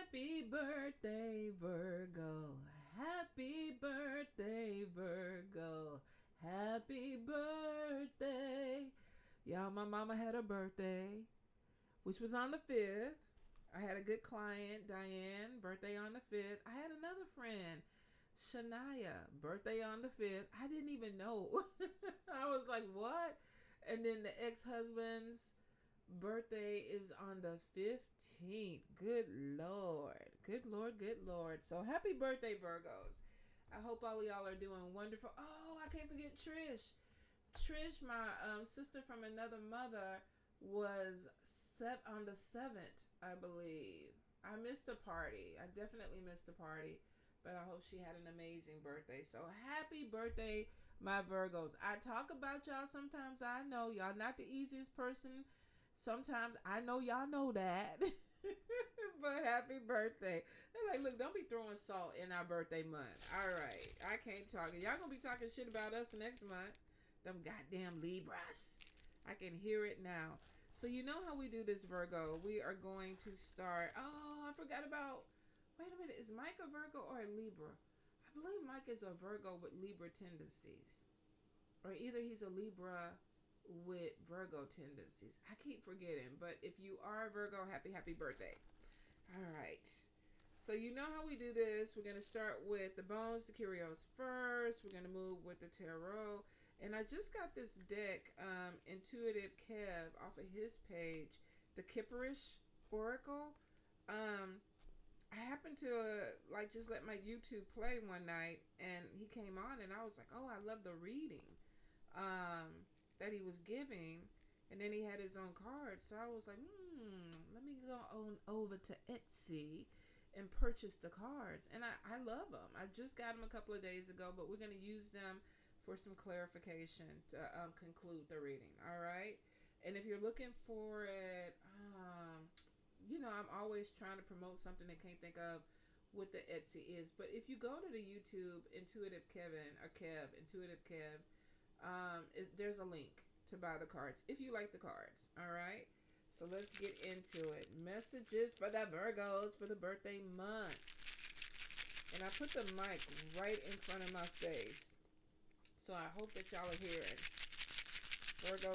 Happy birthday, Virgo. Happy birthday, Virgo. Happy birthday. Y'all, my mama had a birthday, which was on the 5th. I had a good client, Diane, birthday on the 5th. I had another friend, Shania, birthday on the 5th. I didn't even know. I was like, what? And then the ex-husband's birthday is on the 15th. Good Lord. Good Lord, good Lord. So happy birthday, Virgos. I hope all of y'all are doing wonderful. Oh, I can't forget Trish. Trish, my sister from another mother, was set on the 7th, I believe. I missed a party. I definitely missed a party, but I hope she had an amazing birthday. So happy birthday, my Virgos. I talk about y'all sometimes. I know y'all not the easiest person. Sometimes I know y'all know that. But happy birthday. They're like, look, don't be throwing salt in our birthday month. All right. I can't talk. Y'all gonna be talking shit about us next month. Them goddamn Libras. I can hear it now. So you know how we do this, Virgo. We are going to start. Oh, I forgot about. Wait a minute. Is Mike a Virgo or a Libra? I believe Mike is a Virgo with Libra tendencies. Or either he's a Libra with Virgo tendencies. I keep forgetting. But if you are a Virgo, happy birthday. All right. So you know how we do this. We're going to start with the bones, the curios first. We're going to move with the tarot. And I just got this deck, Intuitive Kev, off of his page, the Kipperish Oracle. I happened to just let my YouTube play one night, and he came on, and I was like, oh, I love the reading that he was giving. And then he had his own cards, so I was like, let me go on over to Etsy and purchase the cards. And I love them. I just got them a couple of days ago, but we're going to use them for some clarification to conclude the reading. All right. And if you're looking for it, I'm always trying to promote something I can't think of what the Etsy is. But if you go to the YouTube, Intuitive Kev, there's a link to buy the cards if you like the cards. All right. So let's get into it. Messages for the Virgos for the birthday month. And I put the mic right in front of my face. So I hope that y'all are hearing. Virgo.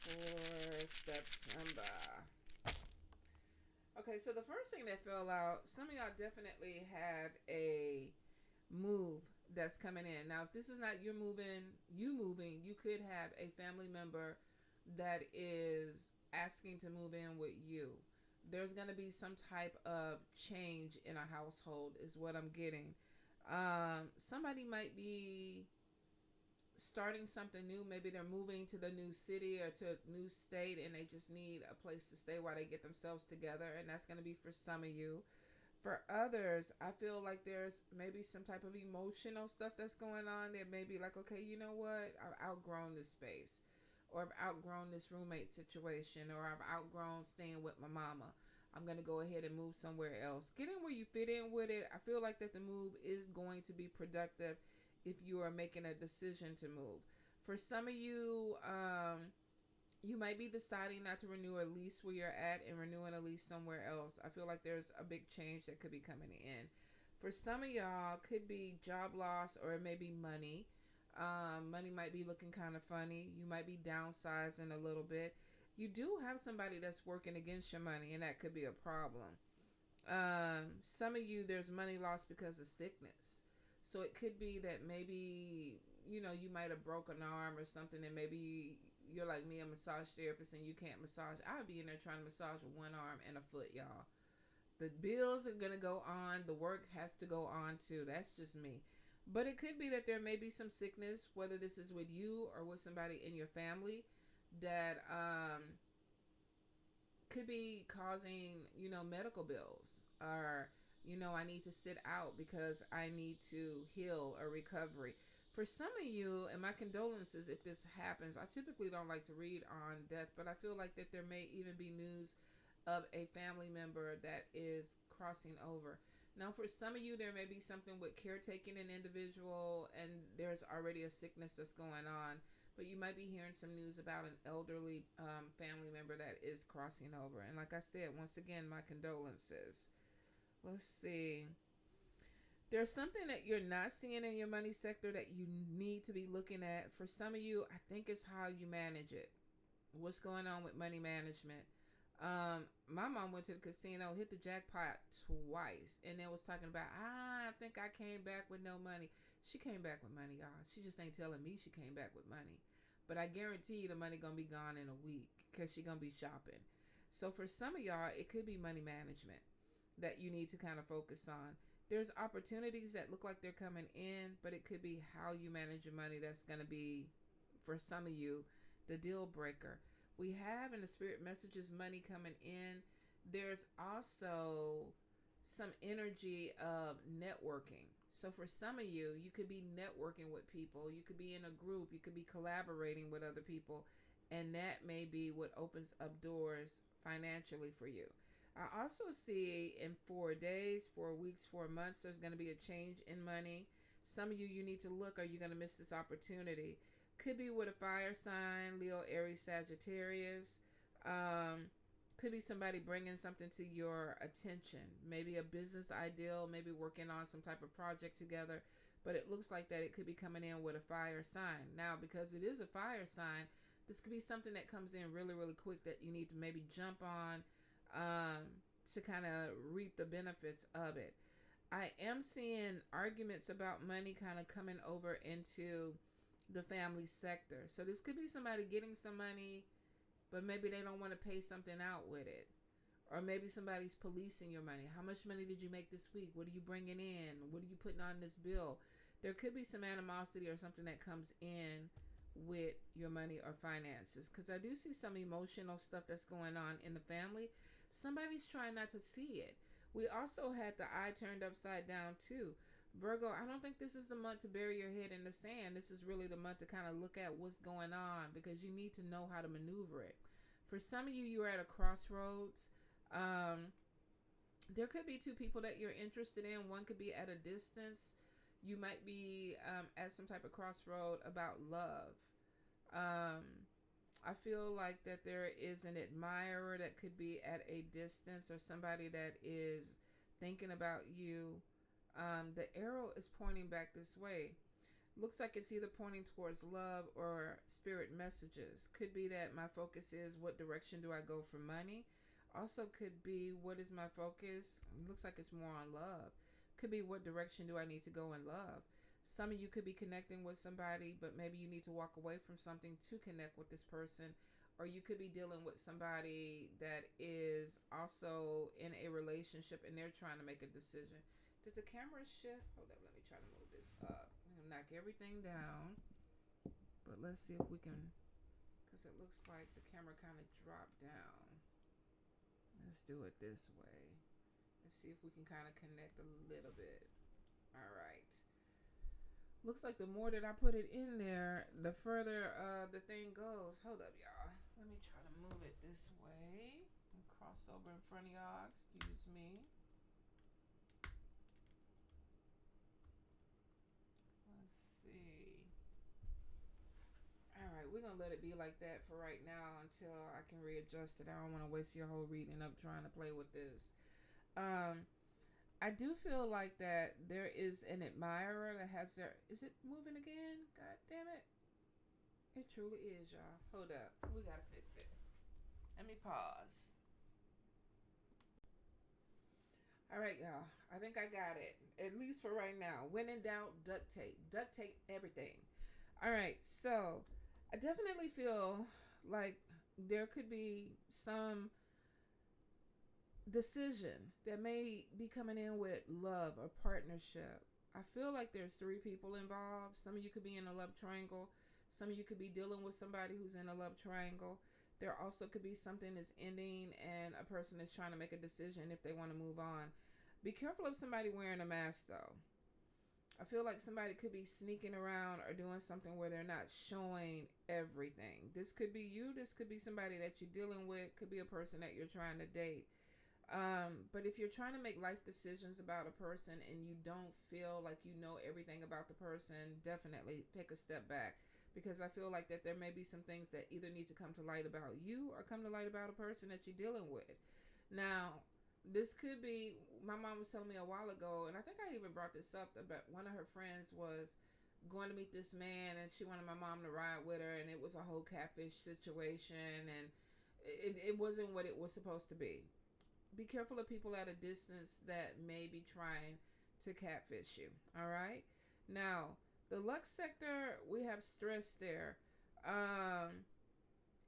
For September. Okay, so the first thing that fell out, some of y'all definitely have a move that's coming in. Now, if this is not you moving, you could have a family member that is asking to move in with you. There's going to be some type of change in a household is what I'm getting. Somebody might be starting something new. Maybe they're moving to the new city or to a new state, and they just need a place to stay while they get themselves together. And that's going to be for some of you. For others, I feel like there's maybe some type of emotional stuff that's going on. That may be like, okay, you know what? I've outgrown this space. Or I've outgrown this roommate situation. Or I've outgrown staying with my mama. I'm going to go ahead and move somewhere else. Get in where you fit in with it. I feel like that the move is going to be productive if you are making a decision to move. For some of you, you might be deciding not to renew a lease where you're at and renewing a lease somewhere else. I feel like there's a big change that could be coming in. For some of y'all, could be job loss or it may be money. Money might be looking kind of funny. You might be downsizing a little bit. You do have somebody that's working against your money, and that could be a problem. Some of you, there's money lost because of sickness. So it could be that maybe, you might have broken an arm or something, and maybe you're like me, a massage therapist, and you can't massage. I would be in there trying to massage with one arm and a foot, y'all. The bills are going to go on. The work has to go on, too. That's just me. But it could be that there may be some sickness, whether this is with you or with somebody in your family, that could be causing, medical bills. Or, I need to sit out because I need to heal or recovery. For some of you, and my condolences if this happens, I typically don't like to read on death, but I feel like that there may even be news of a family member that is crossing over. Now, for some of you, there may be something with caretaking an individual, and there's already a sickness that's going on. but you might be hearing some news about an elderly family member that is crossing over. And like I said, once again, my condolences. Let's see. There's something that you're not seeing in your money sector that you need to be looking at. For some of you, I think it's how you manage it. What's going on with money management? My mom went to the casino, hit the jackpot twice, and then was talking about, I think I came back with no money. She came back with money, y'all. She just ain't telling me she came back with money. But I guarantee you the money gonna be gone in a week because she gonna be shopping. So for some of y'all, it could be money management that you need to kind of focus on. There's opportunities that look like they're coming in, but it could be how you manage your money that's going to be, for some of you, the deal breaker. We have in the spirit messages money coming in. There's also some energy of networking. So for some of you, you could be networking with people. You could be in a group. You could be collaborating with other people. And that may be what opens up doors financially for you. I also see in 4 days, 4 weeks, 4 months, there's going to be a change in money. Some of you need to look, are you going to miss this opportunity? Could be with a fire sign, Leo, Aries, Sagittarius. Could be somebody bringing something to your attention. Maybe a business ideal, maybe working on some type of project together. But it looks like that it could be coming in with a fire sign. Now, because it is a fire sign, this could be something that comes in really, really quick that you need to maybe jump on to kind of reap the benefits of it. I am seeing arguments about money kind of coming over into the family sector. So this could be somebody getting some money, but maybe they don't want to pay something out with it. Or maybe somebody's policing your money. How much money did you make this week? What are you bringing in? What are you putting on this bill? There could be some animosity or something that comes in with your money or finances, because I do see some emotional stuff that's going on in the family. Somebody's trying not to see it. We also had the eye turned upside down too. Virgo, I don't think this is the month to bury your head in the sand. This is really the month to kind of look at what's going on, because you need to know how to maneuver it. For some of you, you're at a crossroads. There could be two people that you're interested in. One could be at a distance. You might be at some type of crossroad about love. I feel like that there is an admirer that could be at a distance, or somebody that is thinking about you. The arrow is pointing back this way. Looks like it's either pointing towards love or spirit messages. Could be that my focus is, what direction do I go for money? Also could be, what is my focus? Looks like it's more on love. Could be, what direction do I need to go in love? Some of you could be connecting with somebody, but maybe you need to walk away from something to connect with this person. Or you could be dealing with somebody that is also in a relationship and they're trying to make a decision. Did the camera shift? Hold up, let me try to move this up. I'm going to knock everything down. But let's see if we can, because it looks like the camera kind of dropped down. Let's do it this way. Let's see if we can kind of connect a little bit. All right. Looks like the more that I put it in there, the further the thing goes. Hold up, y'all. Let me try to move it this way and cross over in front of y'all. Excuse me. Let's see. All right, we're going to let it be like that for right now until I can readjust it. I don't want to waste your whole reading up trying to play with this. I do feel like that there is an admirer that has their... Is it moving again? God damn it. It truly is, y'all. Hold up. We got to fix it. Let me pause. All right, y'all. I think I got it. At least for right now. When in doubt, duct tape. Duct tape everything. All right. So I definitely feel like there could be some decision that may be coming in with love or partnership. I feel like there's 3 people involved. Some of you could be in a love triangle. Some of you could be dealing with somebody who's in a love triangle. There also could be something that's ending and a person is trying to make a decision if they want to move on. Be careful of somebody wearing a mask though. I feel like somebody could be sneaking around or doing something where they're not showing everything. This could be you. This could be somebody that you're dealing with. Could be a person that you're trying to date. But if you're trying to make life decisions about a person and you don't feel like you know everything about the person, definitely take a step back. because I feel like that there may be some things that either need to come to light about you or come to light about a person that you're dealing with. Now, this could be, my mom was telling me a while ago, and I think I even brought this up, about one of her friends was going to meet this man, and she wanted my mom to ride with her, and it was a whole catfish situation, and it wasn't what it was supposed to be. Be careful of people at a distance that may be trying to catfish you. All right. Now, the luck sector, we have stress there.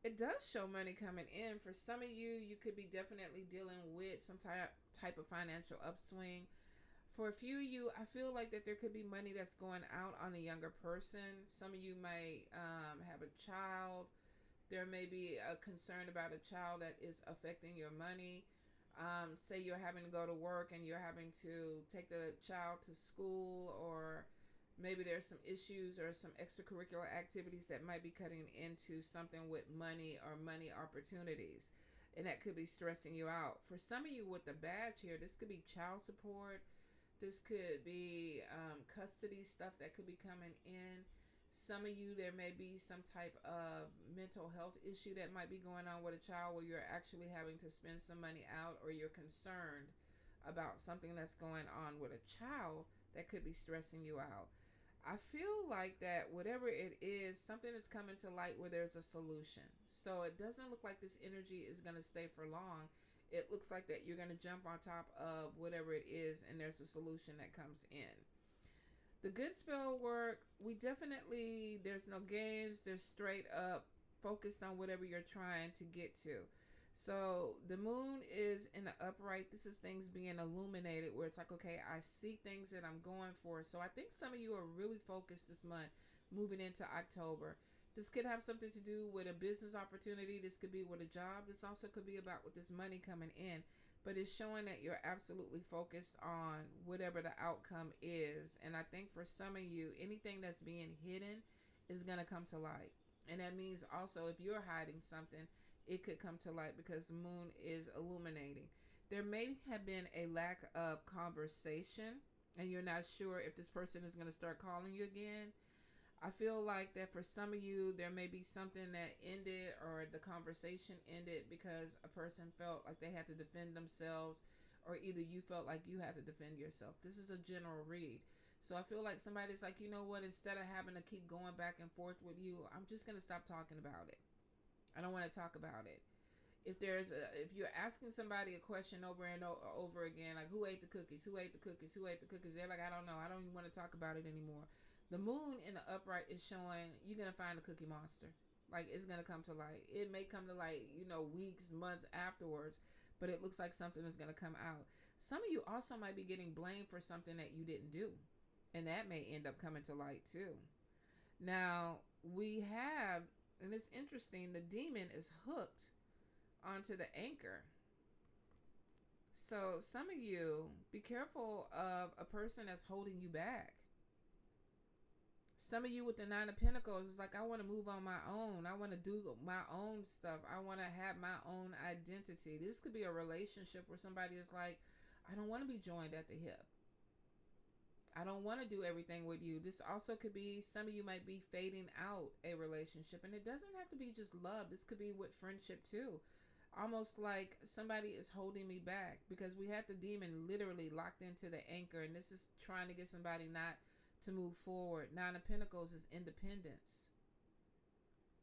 It does show money coming in. For some of you, you could be definitely dealing with some type of financial upswing. For a few of you, I feel like that there could be money that's going out on a younger person. Some of you might have a child. There may be a concern about a child that is affecting your money. Say you're having to go to work and you're having to take the child to school, or maybe there's some issues or some extracurricular activities that might be cutting into something with money or money opportunities, and that could be stressing you out. For some of you with the badge here, this could be child support. This could be custody stuff that could be coming in. Some of you, there may be some type of mental health issue that might be going on with a child, where you're actually having to spend some money out, or you're concerned about something that's going on with a child that could be stressing you out. I feel like that whatever it is, something is coming to light where there's a solution. So it doesn't look like this energy is going to stay for long. It looks like that you're going to jump on top of whatever it is, and there's a solution that comes in. The good spell work, there's no games. There's straight up focused on whatever you're trying to get to. So the moon is in the upright. This is things being illuminated, where it's like, okay, I see things that I'm going for. So I think some of you are really focused this month, moving into October. This could have something to do with a business opportunity. This could be with a job. This also could be about with this money coming in. But it's showing that you're absolutely focused on whatever the outcome is. And I think for some of you, anything that's being hidden is going to come to light. And that means also, if you're hiding something, it could come to light, because the moon is illuminating. There may have been a lack of conversation, and you're not sure if this person is going to start calling you again. I feel like that for some of you, there may be something that ended, or the conversation ended because a person felt like they had to defend themselves, or either you felt like you had to defend yourself. This is a general read. So I feel like somebody's like, you know what, instead of having to keep going back and forth with you, I'm just going to stop talking about it. I don't want to talk about it. If you're asking somebody a question over and over again, like, who ate the cookies? Who ate the cookies? Who ate the cookies? They're like, I don't know. I don't even want to talk about it anymore. The moon in the upright is showing you're going to find a cookie monster. Like, it's going to come to light. It may come to light, weeks, months afterwards, but it looks like something is going to come out. Some of you also might be getting blamed for something that you didn't do, and that may end up coming to light too. Now, we have, and it's interesting, the demon is hooked onto the anchor. So some of you, be careful of a person that's holding you back. Some of you with the Nine of Pentacles is like, I want to move on my own. I want to do my own stuff. I want to have my own identity. This could be a relationship where somebody is like, I don't want to be joined at the hip. I don't want to do everything with you. This also could be, some of you might be fading out a relationship. And it doesn't have to be just love. This could be with friendship too. Almost like somebody is holding me back, because we had the demon literally locked into the anchor. And this is trying to get somebody not to move forward. Nine of Pentacles is independence.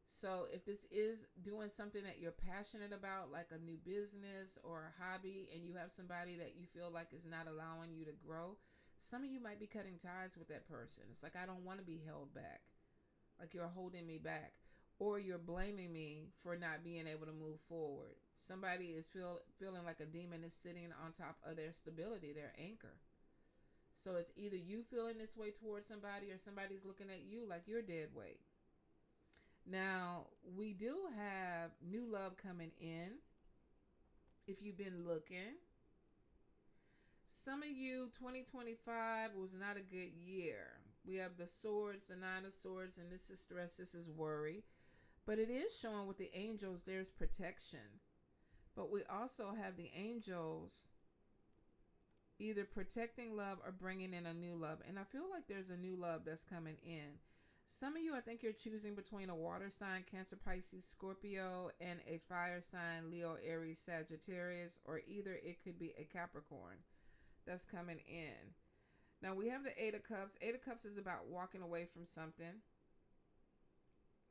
So if this is doing something that you're passionate about, like a new business or a hobby, and you have somebody that you feel like is not allowing you to grow, some of you might be cutting ties with that person. It's like, I don't want to be held back. Like, you're holding me back. Or you're blaming me for not being able to move forward. Somebody is feeling like a demon is sitting on top of their stability, their anchor. So it's either you feeling this way towards somebody, or somebody's looking at you like you're dead weight. Now, we do have new love coming in. If you've been looking. Some of you, 2025 was not a good year. We have the swords, the Nine of Swords, and this is stress, this is worry. But it is showing with the angels, there's protection. But we also have the angels either protecting love or bringing in a new love. And I feel like there's a new love that's coming in. Some of you, I think you're choosing between a water sign, Cancer, Pisces, Scorpio, and a fire sign, Leo, Aries, Sagittarius, or either it could be a Capricorn that's coming in. Now we have the Eight of Cups. Eight of Cups is about walking away from something.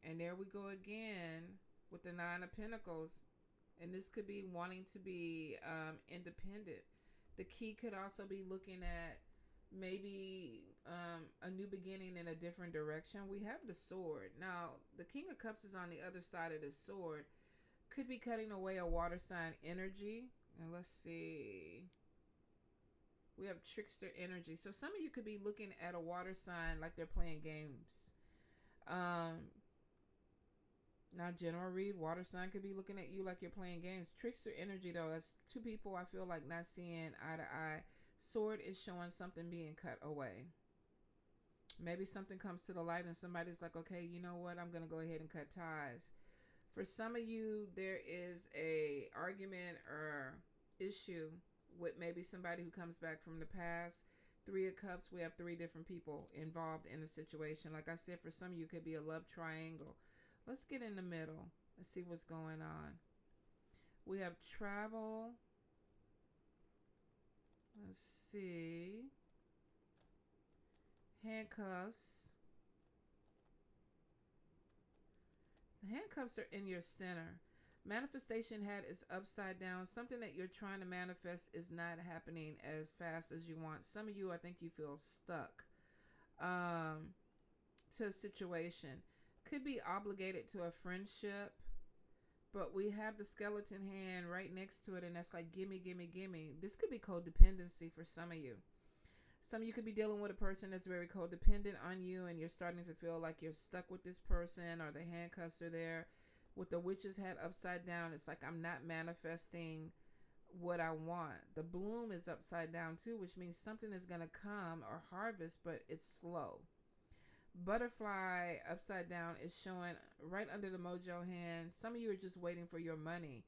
And there we go again with the Nine of Pentacles. And this could be wanting to be independent. The key could also be looking at maybe a new beginning in a different direction. We have the Sword. Now, the King of Cups is on the other side of the Sword. Could be cutting away a water sign energy. And let's see. We have trickster energy. So some of you could be looking at a water sign like they're playing games. Now, general read, water sign could be looking at you like you're playing games. Trickster energy, though, that's two people I feel like not seeing eye to eye. Sword is showing something being cut away. Maybe something comes to the light and somebody's like, okay, you know what? I'm going to go ahead and cut ties. For some of you, there is a argument or issue with maybe somebody who comes back from the past. Three of Cups, we have three different people involved in a situation. Like I said, for some of you, it could be a love triangle. Let's get in the middle. Let's see what's going on. We have travel. Let's see. Handcuffs. The handcuffs are in your center. Manifestation hat is upside down. Something that you're trying to manifest is not happening as fast as you want. Some of you, I think you feel stuck to a situation. Could be obligated to a friendship, but we have the skeleton hand right next to it, and that's like, gimme, gimme, gimme. This could be codependency for some of you. Some of you could be dealing with a person that's very codependent on you, and you're starting to feel like you're stuck with this person, or the handcuffs are there. With the witch's hat upside down, it's like I'm not manifesting what I want. The bloom is upside down too, which means something is going to come or harvest, but it's slow. Butterfly upside down is showing right under the mojo hand. Some of you are just waiting for your money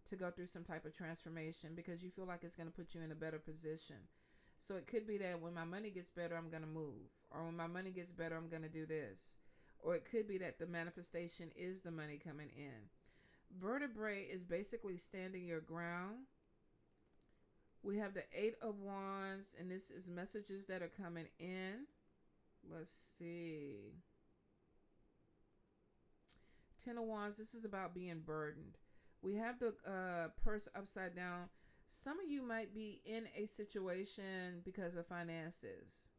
to go through some type of transformation because you feel like it's going to put you in a better position. So it could be that when my money gets better, I'm going to move. Or when my money gets better, I'm going to do this. Or it could be that the manifestation is the money coming in. Vertebrae is basically standing your ground. We have the Eight of Wands, and this is messages that are coming in. Let's see. Ten of Wands, this is about being burdened. We have the purse upside down. Some of you might be in a situation because of finances.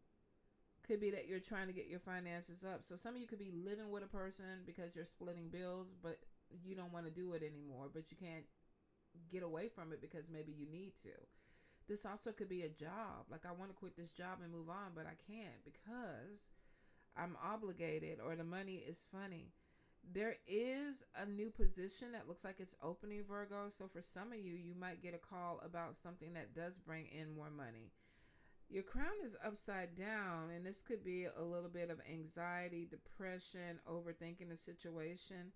Could be that you're trying to get your finances up. So some of you could be living with a person because you're splitting bills, but you don't want to do it anymore. But you can't get away from it because maybe you need to. This also could be a job. Like, I want to quit this job and move on, but I can't because I'm obligated or the money is funny. There is a new position that looks like it's opening, Virgo. So for some of you, you might get a call about something that does bring in more money. Your crown is upside down, and this could be a little bit of anxiety, depression, overthinking the situation.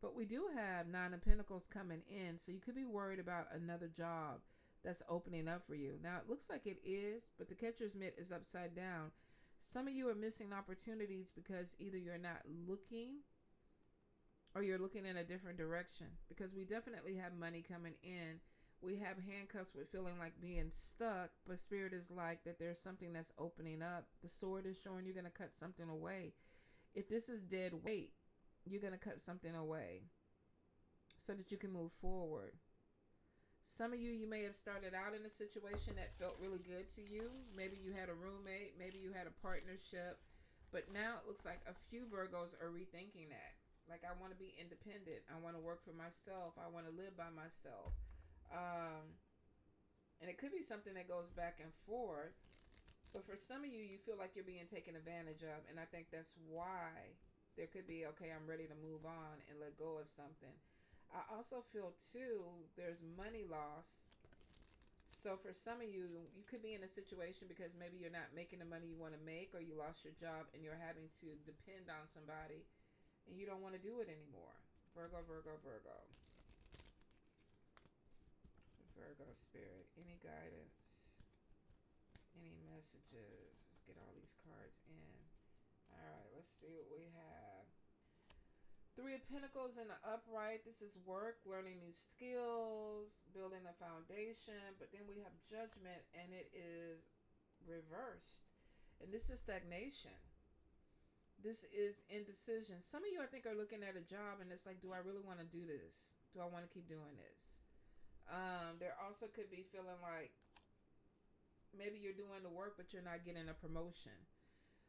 But we do have Nine of Pentacles coming in, so you could be worried about another job that's opening up for you. Now, it looks like it is, but the catcher's mitt is upside down. Some of you are missing opportunities because either you're not looking or you're looking in a different direction, because we definitely have money coming in. We have handcuffs with feeling like being stuck, but Spirit is like that there's something that's opening up. The Sword is showing you're going to cut something away. If this is dead weight, you're going to cut something away so that you can move forward. Some of you, you may have started out in a situation that felt really good to you. Maybe you had a roommate. Maybe you had a partnership. But now it looks like a few Virgos are rethinking that. Like, I want to be independent. I want to work for myself. I want to live by myself. And it could be something that goes back and forth. But for some of you, you feel like you're being taken advantage of. And I think that's why there could be, okay, I'm ready to move on and let go of something. I also feel, too, there's money loss. So for some of you, you could be in a situation because maybe you're not making the money you want to make, or you lost your job and you're having to depend on somebody and you don't want to do it anymore. Virgo, Virgo, Virgo. Virgo Spirit, any guidance, any messages? Let's get all these cards in. All right, let's see what we have. Three of Pentacles in the upright. This is work, learning new skills, building a foundation. But then we have Judgment, and it is reversed. And this is stagnation. This is indecision. Some of you, I think, are looking at a job, and it's like, do I really want to do this? Do I want to keep doing this? There also could be feeling like maybe you're doing the work, but you're not getting a promotion.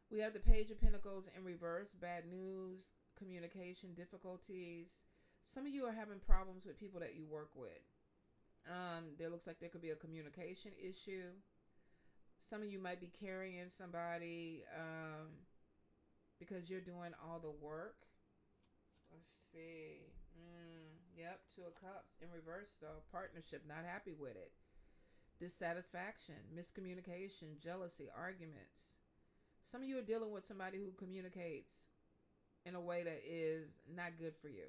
We have the Page of Pentacles in reverse. Bad news, communication difficulties. Some of you are having problems with people that you work with. There looks like there could be a communication issue. Some of you might be carrying somebody because you're doing all the work. Let's see. Yep, Two of Cups in reverse though. Partnership, not happy with it. Dissatisfaction, miscommunication, jealousy, arguments. Some of you are dealing with somebody who communicates in a way that is not good for you.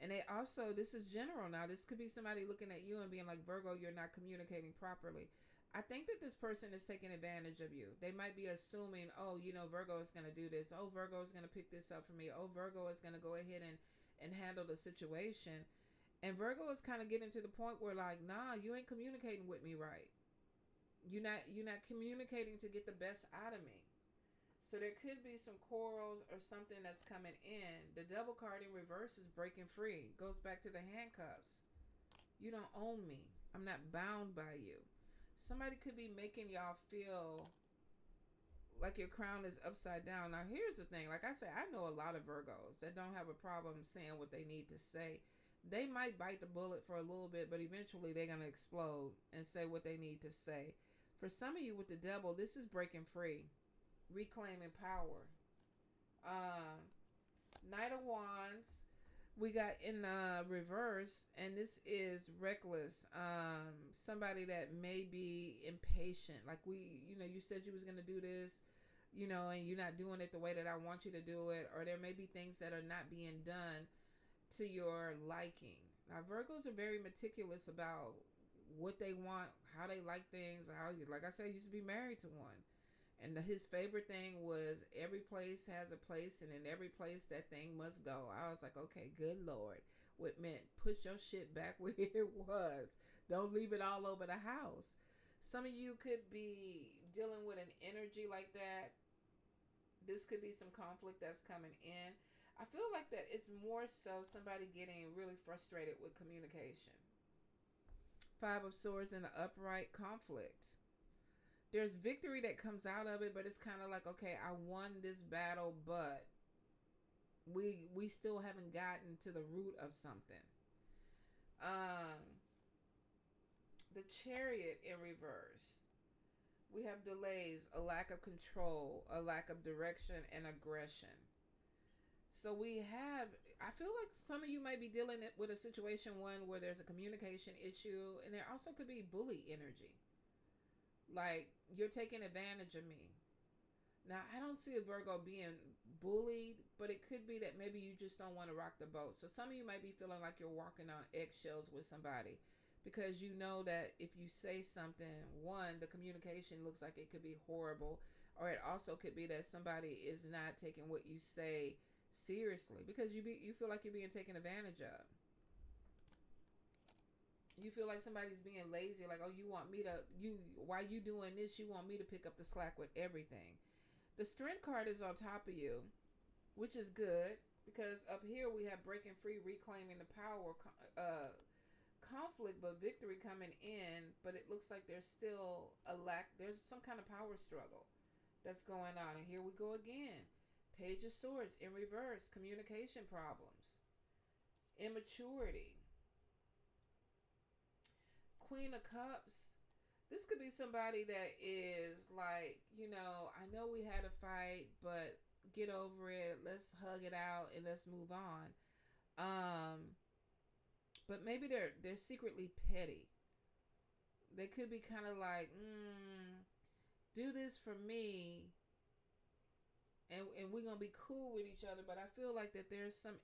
And they also, this is general now. This could be somebody looking at you and being like, Virgo, you're not communicating properly. I think that this person is taking advantage of you. They might be assuming, oh, you know, Virgo is going to do this. Oh, Virgo is going to pick this up for me. Oh, Virgo is going to go ahead and handle the situation. And Virgo is kind of getting to the point where like, nah, you ain't communicating with me right. You're not communicating to get the best out of me. So there could be some quarrels or something that's coming in. The Devil card in reverse is breaking free. Goes back to the handcuffs. You don't own me. I'm not bound by you. Somebody could be making y'all feel like your crown is upside down. Now here's the thing. Like I said, I know a lot of Virgos that don't have a problem saying what they need to say. They might bite the bullet for a little bit, but eventually they're going to explode and say what they need to say. For some of you with the Devil, this is breaking free. Reclaiming power. Knight of Wands. We got in reverse, and this is reckless. Somebody that may be impatient. Like you said you was going to do this, and you're not doing it the way that I want you to do it. Or there may be things that are not being done to your liking. Now, Virgos are very meticulous about what they want, how they like things. Like I said, I used to be married to one. And his favorite thing was every place has a place, and in every place that thing must go. I was like, okay, good Lord. What meant put your shit back where it was. Don't leave it all over the house. Some of you could be dealing with an energy like that. This could be some conflict that's coming in. I feel like that it's more so somebody getting really frustrated with communication. Five of Swords in the upright, conflict. There's victory that comes out of it, but it's kind of like, okay, I won this battle, but we still haven't gotten to the root of something. The Chariot in reverse. We have delays, a lack of control, a lack of direction, and aggression. So we have, I feel like some of you might be dealing with a situation, one, where there's a communication issue, and there also could be bully energy. Like, you're taking advantage of me. Now, I don't see a Virgo being bullied, but it could be that maybe you just don't want to rock the boat. So some of you might be feeling like you're walking on eggshells with somebody because you know that if you say something, one, the communication looks like it could be horrible, or it also could be that somebody is not taking what you say seriously because you feel like you're being taken advantage of. You feel like somebody's being lazy, like, oh, you want me to, while you doing this, you want me to pick up the slack with everything. The Strength card is on top of you, which is good, because up here we have breaking free, reclaiming the power, conflict, but victory coming in, but it looks like there's still a lack, there's some kind of power struggle that's going on. And here we go again. Page of Swords in reverse, communication problems, immaturity. Queen of Cups. This could be somebody that is like, I know we had a fight, but get over it. Let's hug it out and let's move on. But maybe they're secretly petty. They could be kind of like, do this for me, and we're gonna be cool with each other. But I feel like that there's some.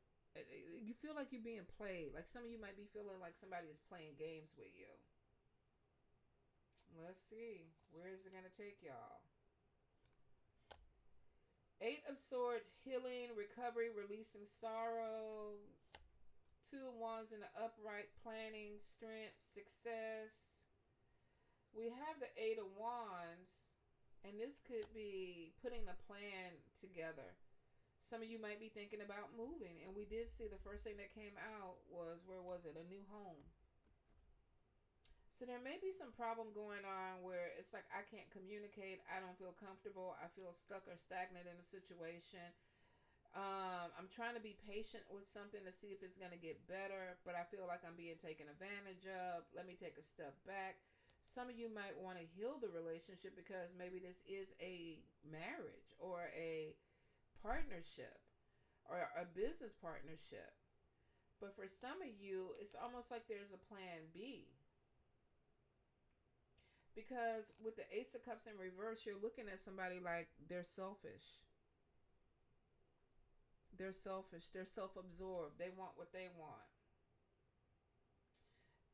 You feel like you're being played. Like some of you might be feeling like somebody is playing games with you. Let's see. Where is it going to take y'all? Eight of Swords, healing, recovery, releasing sorrow. Two of Wands in the upright, planning, strength, success. We have the Eight of Wands, and this could be putting a plan together. Some of you might be thinking about moving, and we did see the first thing that came out was, where was it? A new home. So there may be some problem going on where it's like I can't communicate, I don't feel comfortable, I feel stuck or stagnant in a situation. I'm trying to be patient with something to see if it's going to get better, but I feel like I'm being taken advantage of. Let me take a step back. Some of you might want to heal the relationship because maybe this is a marriage or a partnership or a business partnership. But for some of you, it's almost like there's a plan B. Because with the Ace of Cups in reverse, you're looking at somebody like they're selfish. They're selfish. They're self-absorbed. They want what they want.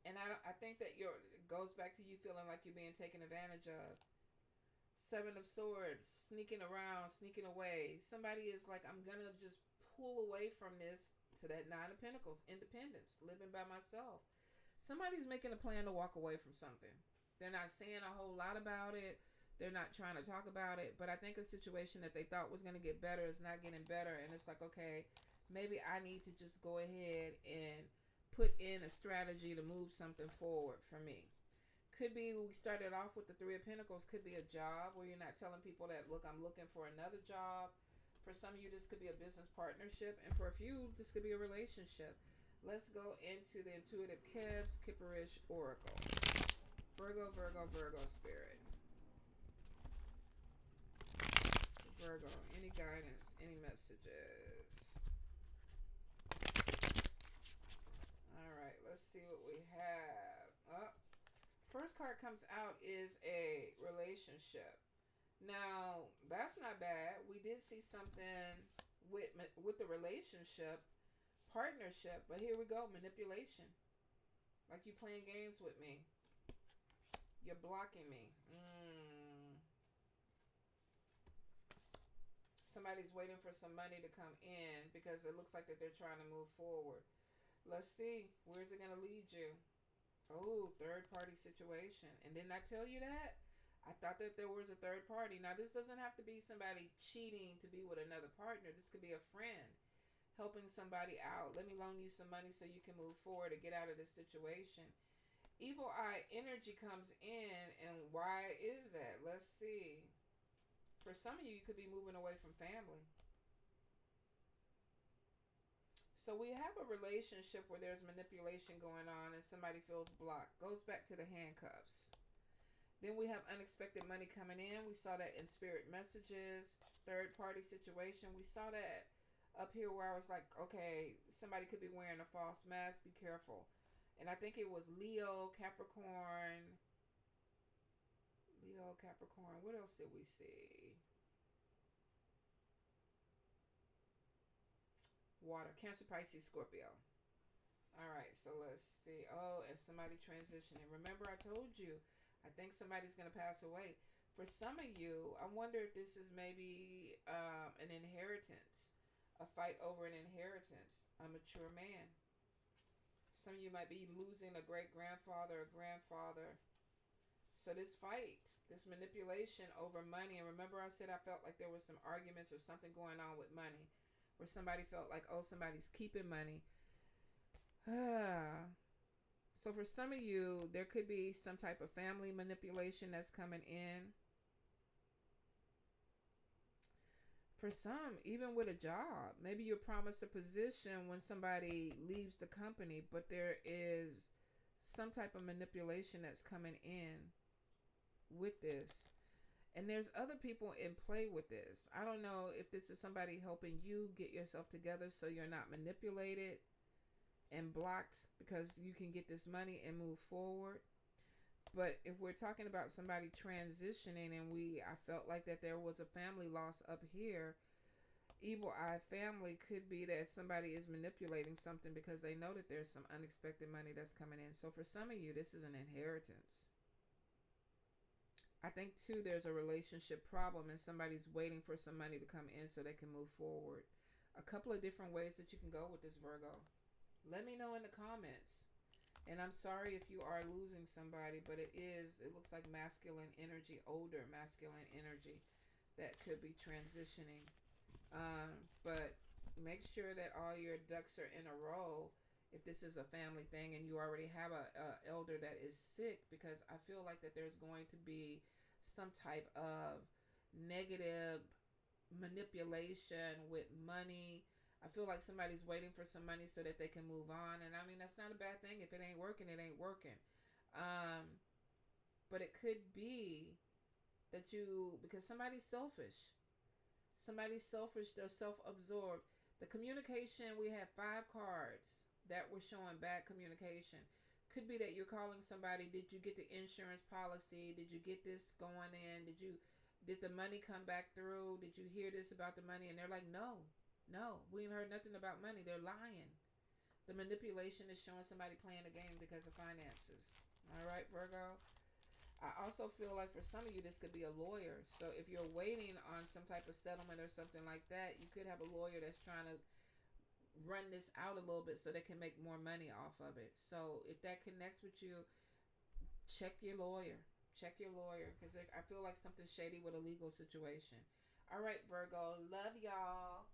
And I think that it goes back to you feeling like you're being taken advantage of. Seven of Swords, sneaking around, sneaking away. Somebody is like, I'm going to just pull away from this, to that Nine of Pentacles, independence, living by myself. Somebody's making a plan to walk away from something. They're not saying a whole lot about it. They're not trying to talk about it. But I think a situation that they thought was going to get better is not getting better. And it's like, okay, maybe I need to just go ahead and put in a strategy to move something forward for me. Could be we started off with the Three of Pentacles. Could be a job where you're not telling people that, look, I'm looking for another job. For some of you, this could be a business partnership. And for a few, this could be a relationship. Let's go into the Intuitive Kebs Kipperish Oracle. Virgo, Virgo, Virgo Spirit. Virgo, any guidance, any messages? Alright, let's see what we have. First card comes out is a relationship. Now, that's not bad. We did see something with the relationship, partnership, but here we go, manipulation. Like you playing games with me. You're blocking me. Somebody's waiting for some money to come in because it looks like that they're trying to move forward. Let's see. Where's it going to lead you? Oh, third party situation. And didn't I tell you that? I thought that there was a third party. Now, this doesn't have to be somebody cheating to be with another partner. This could be a friend helping somebody out. Let me loan you some money so you can move forward and get out of this situation. Evil eye energy comes in, and why is that? Let's see. For some of you, you could be moving away from family. So we have a relationship where there's manipulation going on and somebody feels blocked. Goes back to the handcuffs. Then we have unexpected money coming in. We saw that in spirit messages. Third party situation. We saw that up here where I was like, okay, somebody could be wearing a false mask. Be careful. And I think it was Leo, Capricorn. Leo, Capricorn. What else did we see? Water. Cancer, Pisces, Scorpio. All right, so let's see. Oh, and somebody transitioning. Remember I told you, I think somebody's going to pass away. For some of you, I wonder if this is maybe an inheritance. A fight over an inheritance. A mature man. Some of you might be losing a great-grandfather or grandfather. So this fight, this manipulation over money, and remember I said I felt like there was some arguments or something going on with money, where somebody felt like, oh, somebody's keeping money. So for some of you, there could be some type of family manipulation that's coming in. For some, even with a job, maybe you're promised a position when somebody leaves the company, but there is some type of manipulation that's coming in with this. And there's other people in play with this. I don't know if this is somebody helping you get yourself together so you're not manipulated and blocked because you can get this money and move forward. But if we're talking about somebody transitioning, and I felt like that there was a family loss up here. Evil eye family could be that somebody is manipulating something because they know that there's some unexpected money that's coming in. So for some of you, this is an inheritance. I think too there's a relationship problem and somebody's waiting for some money to come in so they can move forward. A couple of different ways that you can go with this, Virgo. Let me know in the comments. And I'm sorry if you are losing somebody, but it looks like masculine energy, older masculine energy that could be transitioning. But make sure that all your ducks are in a row if this is a family thing and you already have a elder that is sick, because I feel like that there's going to be some type of negative manipulation with money. I feel like somebody's waiting for some money so that they can move on. And I mean, that's not a bad thing. If it ain't working, it ain't working. But it could be that because somebody's selfish. Somebody's selfish, they're self-absorbed. The communication, we have 5 cards that were showing bad communication. Could be that you're calling somebody, did you get the insurance policy? Did you get this going in? Did the money come back through? Did you hear this about the money? And they're like, no, we ain't heard nothing about money. They're lying. The manipulation is showing somebody playing a game because of finances. All right, Virgo. I also feel like for some of you, this could be a lawyer. So if you're waiting on some type of settlement or something like that, you could have a lawyer that's trying to run this out a little bit so they can make more money off of it. So if that connects with you, check your lawyer. Check your lawyer, because I feel like something shady with a legal situation. All right, Virgo. Love y'all.